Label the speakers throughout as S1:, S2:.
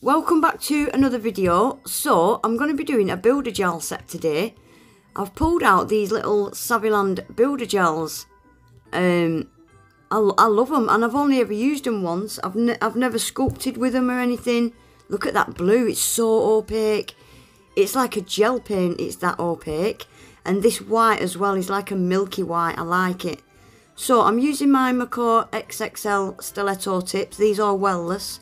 S1: Welcome back to another video. So I'm going to be doing a builder gel set today. I've pulled out these little Saviland builder gels. I love them, and I've only ever used them once. I've never sculpted with them or anything. Look at that blue, it's so opaque. It's like a gel paint, it's that opaque. And this white as well is like a milky white, I like it. So I'm using my Mako XXL stiletto tips. These are wellless.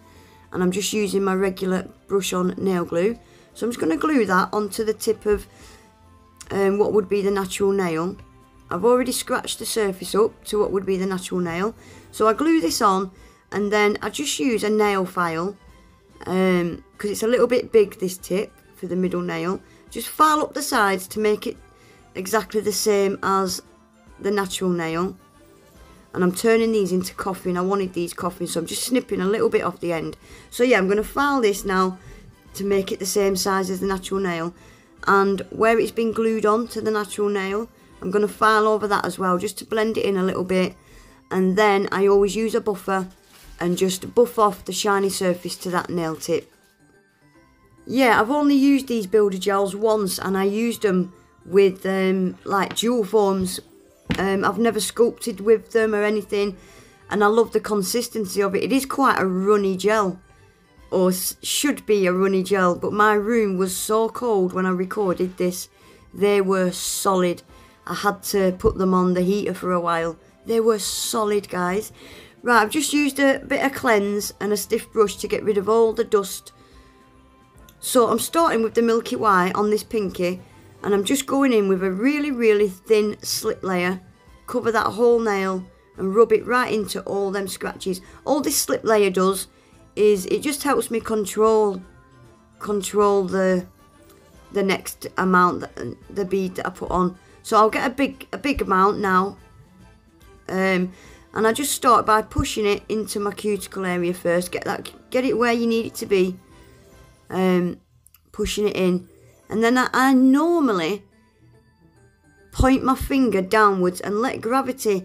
S1: And I'm just using my regular brush on nail glue. So I'm just going to glue that onto the tip of what would be the natural nail. I've already scratched the surface up to what would be the natural nail. So I glue this on, and then I just use a nail file because it's a little bit big, this tip for the middle nail. Just file up the sides to make it exactly the same as the natural nail. And I'm turning these into coffin. I wanted these coffins, so I'm just snipping a little bit off the end. So yeah, I'm going to file this now to make it the same size as the natural nail. And where it's been glued on to the natural nail, I'm going to file over that as well, just to blend it in a little bit. And then I always use a buffer and just buff off the shiny surface to that nail tip. Yeah, I've only used these builder gels once, and I used them with like jewel forms. I've never sculpted with them or anything, and I love the consistency of it. It is quite a runny gel, or should be a runny gel, but my room was so cold when I recorded this. They were solid. I had to put them on the heater for a while. They were solid, guys. Right, I've just used a bit of cleanse and a stiff brush to get rid of all the dust. So I'm starting with the milky white on this pinky. And I'm just going in with a really thin slip layer, cover that whole nail and rub it right into all them scratches. All this slip layer does is it just helps me control the next amount, the bead that I put on. So I'll get a big amount now, and I just start by pushing it into my cuticle area first. Get it where you need it to be, pushing it in. And then I normally point my finger downwards and let gravity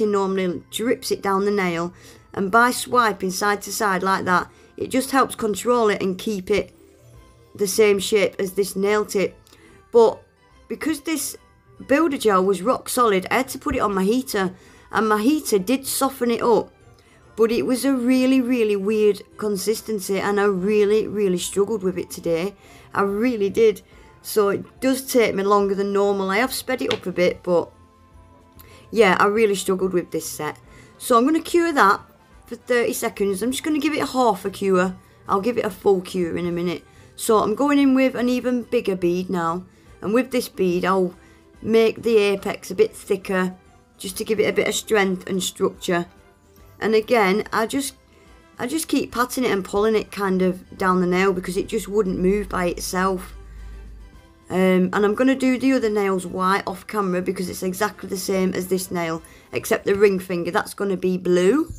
S1: normally drips it down the nail. And by swiping side to side like that, it just helps control it and keep it the same shape as this nail tip. But because this builder gel was rock solid, I had to put it on my heater. And my heater did soften it up. But it was a really weird consistency, and I really struggled with it today. I really did. So it does take me longer than normal. I have sped it up a bit, but yeah, I really struggled with this set. So I'm going to cure that for 30 seconds. I'm just going to give it half a cure. I'll give it a full cure in a minute. So I'm going in with an even bigger bead now. And with this bead, I'll make the apex a bit thicker, just to give it a bit of strength and structure. And again, I just keep patting it and pulling it kind of down the nail because it just wouldn't move by itself. And I'm going to do the other nails white off camera because it's exactly the same as this nail, except the ring finger, that's going to be blue.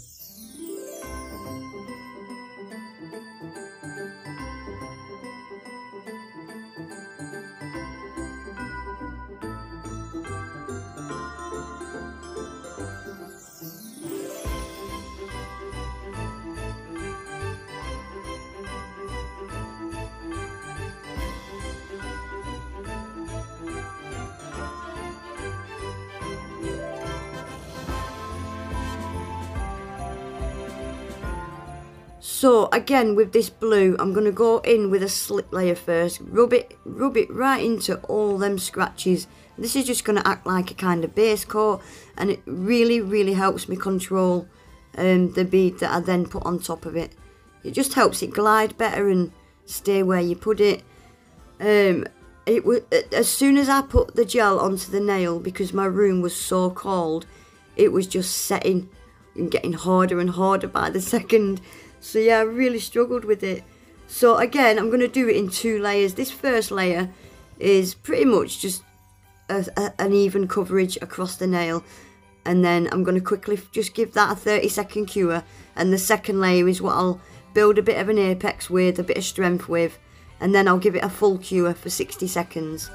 S1: So again, with this blue, I'm going to go in with a slip layer first, rub it right into all them scratches. This is just going to act like a kind of base coat, and it really helps me control the bead that I then put on top of it. It just helps it glide better and stay where you put it. As soon as I put the gel onto the nail, because my room was so cold, it was just setting and getting harder and harder by the second. So yeah, I really struggled with it. So again, I'm going to do it in 2 layers. This first layer is pretty much just an even coverage across the nail. And then I'm going to quickly just give that a 30-second cure. And the second layer is what I'll build a bit of an apex with, a bit of strength with. And then I'll give it a full cure for 60 seconds.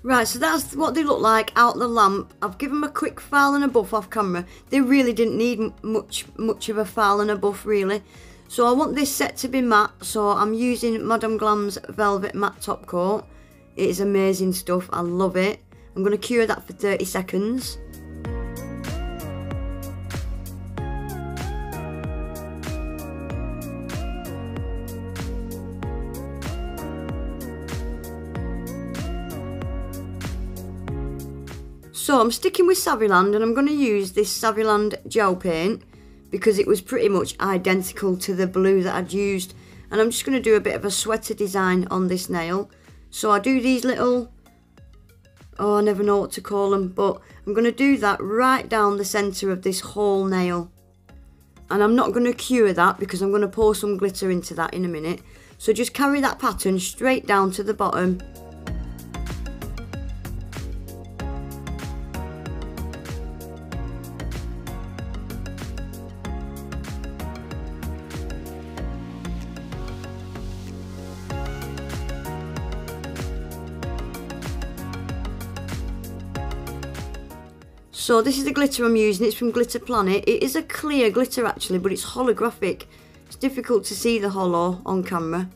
S1: Right, so that's what they look like out the lamp. I've given them a quick file and a buff off camera. They really didn't need much of a file and a buff really. So I want this set to be matte, so I'm using Madame Glam's Velvet Matte Top Coat. It is amazing stuff, I love it. I'm going to cure that for 30 seconds. So I'm sticking with Saviland, and I'm going to use this Saviland gel paint because it was pretty much identical to the blue that I'd used. And I'm just going to do a bit of a sweater design on this nail. So I do these little, oh, I never know what to call them, but I'm going to do that right down the centre of this whole nail. And I'm not going to cure that because I'm going to pour some glitter into that in a minute. So just carry that pattern straight down to the bottom. So this is the glitter I'm using, it's from Glitter Planet. It is a clear glitter actually, but it's holographic. It's difficult to see the holo on camera.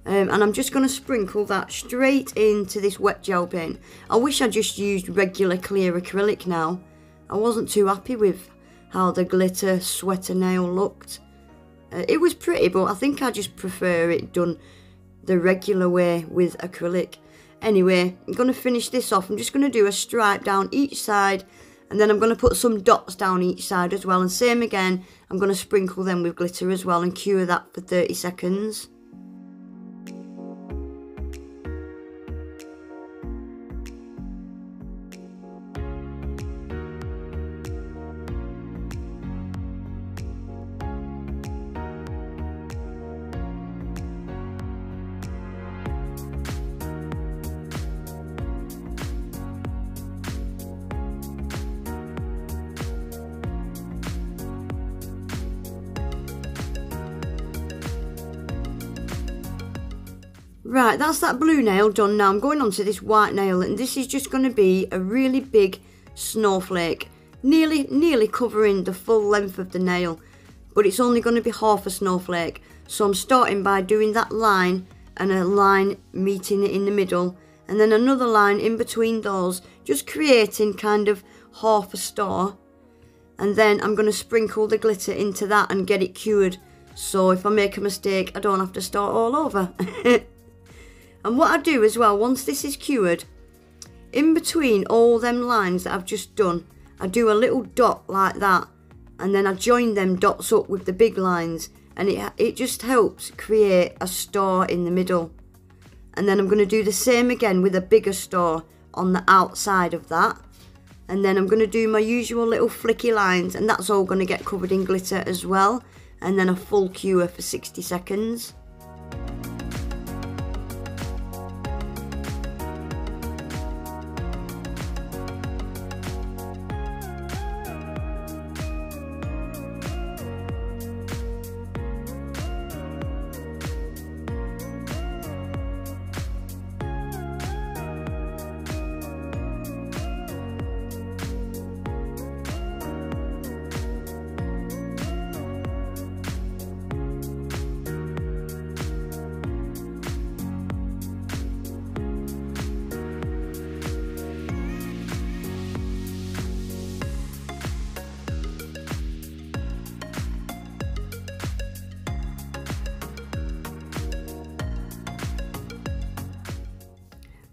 S1: And I'm just going to sprinkle that straight into this wet gel paint. I wish I just used regular clear acrylic now. I wasn't too happy with how the glitter sweater nail looked. It was pretty, but I think I just prefer it done the regular way with acrylic. Anyway, I'm going to finish this off. I'm just going to do a stripe down each side. And then I'm going to put some dots down each side as well. And same again, I'm going to sprinkle them with glitter as well and cure that for 30 seconds. Right, that's that blue nail done. Now I'm going on to this white nail, and this is just going to be a really big snowflake, nearly covering the full length of the nail, but it's only going to be half a snowflake. So I'm starting by doing that line and a line meeting it in the middle, and then another line in between those, just creating kind of half a star. And then I'm going to sprinkle the glitter into that and get it cured, so if I make a mistake I don't have to start all over. And what I do as well, once this is cured, in between all them lines that I've just done, I do a little dot like that, and then I join them dots up with the big lines, and it just helps create a star in the middle. And then I'm going to do the same again with a bigger star on the outside of that. And then I'm going to do my usual little flicky lines, and that's all going to get covered in glitter as well. And then a full cure for 60 seconds.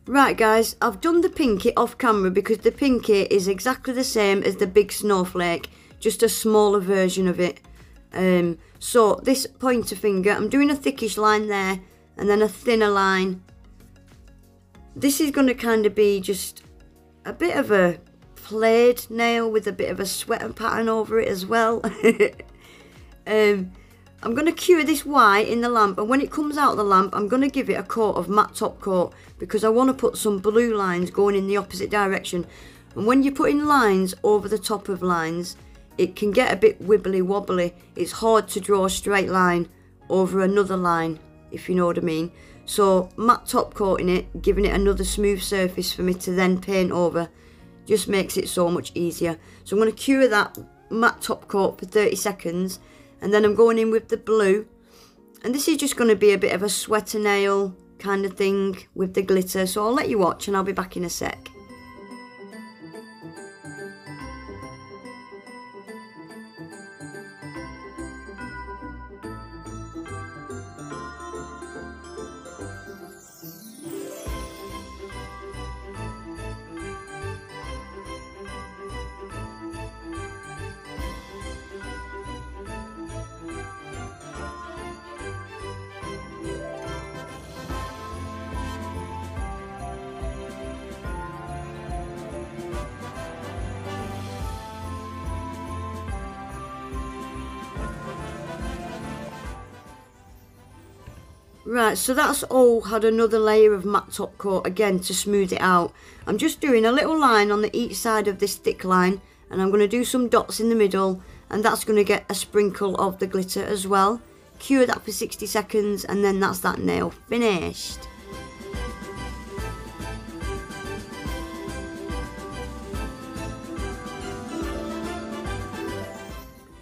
S1: Right guys, I've done the pinky off camera because the pinky is exactly the same as the big snowflake, just a smaller version of it. So this pointer finger, I'm doing a thickish line there and then a thinner line. This is going to kind of be just a bit of a flayed nail with a bit of a sweater pattern over it as well. I'm going to cure this white in the lamp, and when it comes out of the lamp I'm going to give it a coat of matte top coat because I want to put some blue lines going in the opposite direction. And when you're putting lines over the top of lines, it can get a bit wibbly wobbly. It's hard to draw a straight line over another line. if you know what I mean. So matte top coating it, giving it another smooth surface for me to then paint over, just makes it so much easier. So I'm going to cure that matte top coat for 30 seconds, and then I'm going in with the blue, and this is just going to be a bit of a sweater nail kind of thing with the glitter. So I'll let you watch and I'll be back in a sec. Right, so that's all had another layer of matte top coat again to smooth it out. I'm just doing a little line on each side of this thick line, and I'm going to do some dots in the middle, and that's going to get a sprinkle of the glitter as well. Cure that for 60 seconds, and then that's that nail finished.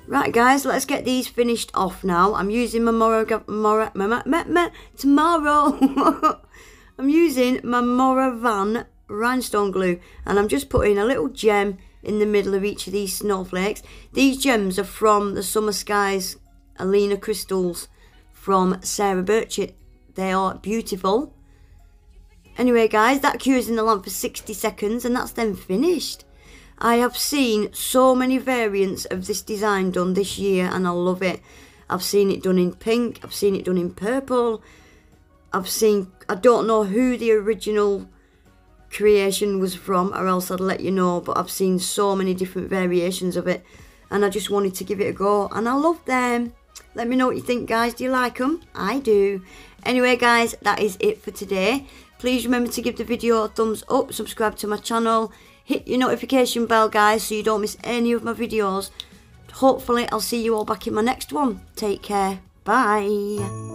S1: Right guys, let's get these finished off now. I'm using my I'm using my Moravan rhinestone glue, and I'm just putting a little gem in the middle of each of these snowflakes. These gems are from the Summer Skies Alina crystals from Sarah Burchett. They are beautiful. Anyway guys, that cures in the lamp for 60 seconds, and that's then finished. I have seen so many variants of this design done this year, and I love it. I've seen it done in pink, I've seen it done in purple, I don't know who the original creation was from, or else I'd let you know, but I've seen so many different variations of it, and I just wanted to give it a go, and I love them. Let me know what you think guys, do you like them? I do. Anyway guys, that is it for today. Please remember to give the video a thumbs up, subscribe to my channel, hit your notification bell guys so you don't miss any of my videos. Hopefully I'll see you all back in my next one. Take care. Bye.